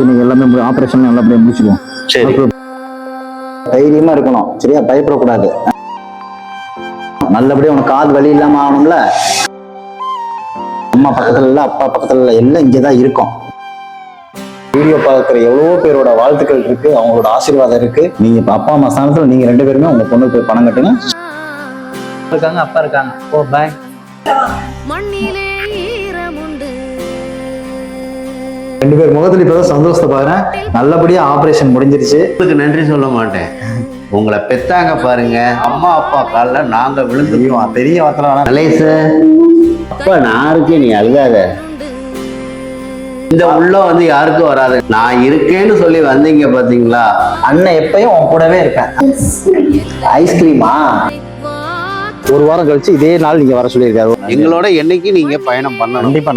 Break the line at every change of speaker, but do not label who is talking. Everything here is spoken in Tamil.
நீங்க எல்லாமே ஆபரேஷன் நல்லபடியா முடிச்சுக்குவோம்.
சரி,
தைரியமா இருக்கணும், சரியா? பயப்படக்கூடாது. நல்லபடியா உனக்கு காது வலி இல்லாம ஆகணும்ல. அம்மா பக்கத்துல இல்ல, அப்பா பக்கத்துல இல்ல, எல்லாம் இங்கதான் இருக்கும். வீடியோ பார்க்குற எவ்வளவோ பேரோட வாழ்த்துக்கள் இருக்கு, அவங்களோட ஆசீர்வாதம் இருக்கு. நீங்க அப்பா அம்மா ஸ்தானத்துல நீங்க 2 பேருமே உங்க பொண்ணுக்கு போய் பணம் கட்டுங்க.
இருக்காங்க, அப்பா இருக்காங்க. ஓ பாய்.
மண்ணிலே ஈரமுண்டு.
2 பேர் முகத்துல இப்பதான் சந்தோஷத்தை பாக்குறேன். நல்லபடியா ஆபரேஷன் முடிஞ்சிருச்சு.
உங்களுக்கு நன்றி சொல்ல மாட்டேன். உங்களை பெத்தாங்க பாருங்க, அம்மா அப்பா கால்ல நாங்க விழுந்துருவோம்.
பெரிய வார்த்தை
நலேச, அப்பா நான் இருக்கேன், நீ அழுகாத. இந்த உள்ள வந்து யாருக்கும் வராது. நான் இருக்கேன்னு சொல்லி வந்தீங்க பாத்தீங்களா?
அண்ணன் எப்பயும் உன் கூடவே இருக்கேன். ஐஸ்கிரீமா? 1 வாரம் கழிச்சு இதே நாள் நீங்க வர சொல்லியிருக்காரு.
எங்களோட என்னைக்கு நீங்க பயணம் பண்ணணும்.
கண்டிப்பா